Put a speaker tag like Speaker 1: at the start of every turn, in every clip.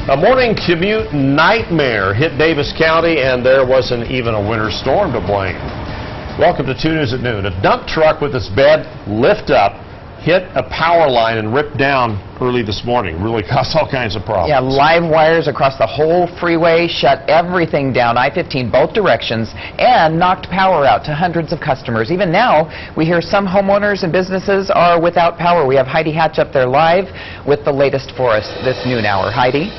Speaker 1: A morning commute nightmare hit Davis County, and there wasn't even a winter storm to blame. Welcome to 2 News at Noon. A dump truck with its bed lift up hit a power line and ripped down early this morning. Really caused all kinds of problems.
Speaker 2: Yeah, live wires across the whole freeway, shut everything down, I-15 both directions, and knocked power out to hundreds of customers. Even now, we hear some homeowners and businesses are without power. We have Heidi Hatch up there live with the latest for us this noon hour. Heidi?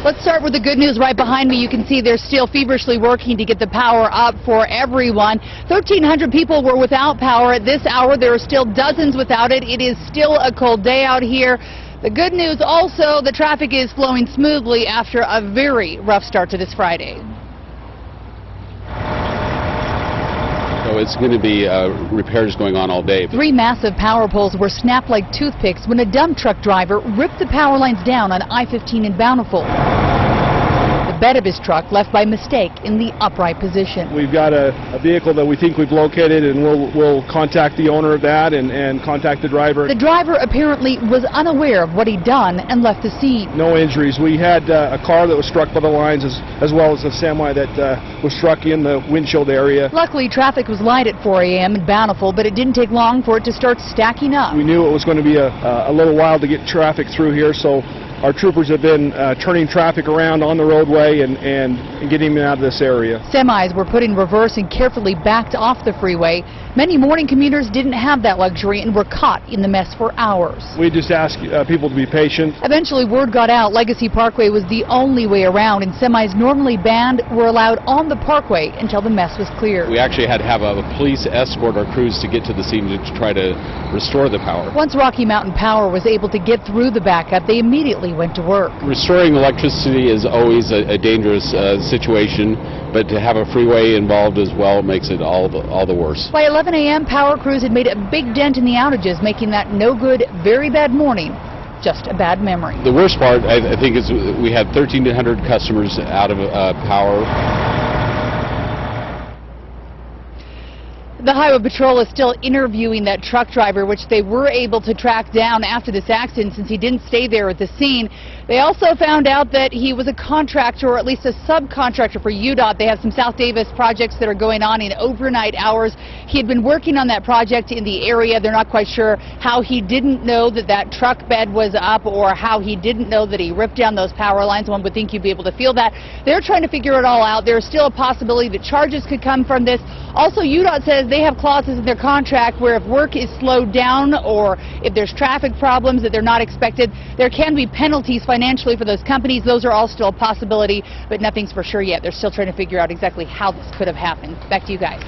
Speaker 3: Let's start with the good news right behind me. You can see they're still feverishly working to get the power up for everyone. 1,300 people were without power at this hour. There are still dozens without it. It is still a cold day out here. The good news also, the traffic is flowing smoothly after a very rough start to this Friday.
Speaker 4: So it's going to be repairs going on all day.
Speaker 3: 3 massive power poles were snapped like toothpicks when a dump truck driver ripped the power lines down on I-15 in Bountiful. The bed of his truck left by mistake in the upright position.
Speaker 5: We've got a vehicle that we think we've located, and we'll contact the owner of that and contact the driver.
Speaker 3: The driver apparently was unaware of what he'd done and left the scene.
Speaker 5: No injuries. We had a car that was struck by the lines as well as a semi that was struck in the windshield area.
Speaker 3: Luckily, traffic was light at 4 a.m. in Bountiful, but it didn't take long for it to start stacking up.
Speaker 5: We knew it was going to be a little while to get traffic through here, so our troopers have been turning traffic around on the roadway and getting them out of this area.
Speaker 3: Semis were put in reverse and carefully backed off the freeway. Many morning commuters didn't have that luxury and were caught in the mess for hours.
Speaker 5: We just ask people to be patient.
Speaker 3: Eventually, word got out Legacy Parkway was the only way around, and semis normally banned were allowed on the parkway until the mess was cleared.
Speaker 4: We actually had to have a police escort our crews to get to the scene to try to restore the power.
Speaker 3: Once Rocky Mountain Power was able to get through the backup, they immediately went to work.
Speaker 4: Restoring electricity is always a dangerous situation, but to have a freeway involved as well makes it all the worse.
Speaker 3: By 11 a.m., power crews had made a big dent in the outages, making that no good, very bad morning just a bad memory.
Speaker 4: The worst part, I think, is we had 1,300 customers out of power.
Speaker 3: The Highway Patrol is still interviewing that truck driver, which they were able to track down after this accident since he didn't stay there at the scene. They also found out that he was a contractor, or at least a subcontractor for UDOT. They have some South Davis projects that are going on in overnight hours. He had been working on that project in the area. They're not quite sure how he didn't know that that truck bed was up, or how he didn't know that he ripped down those power lines. One would think you'd be able to feel that. They're trying to figure it all out. There's still a possibility that charges could come from this. Also, UDOT says they have clauses in their contract where if work is slowed down or if there's traffic problems that they're not expected, there can be penalties financially for those companies. Those are all still a possibility, but nothing's for sure yet. They're still trying to figure out exactly how this could have happened. Back to you guys.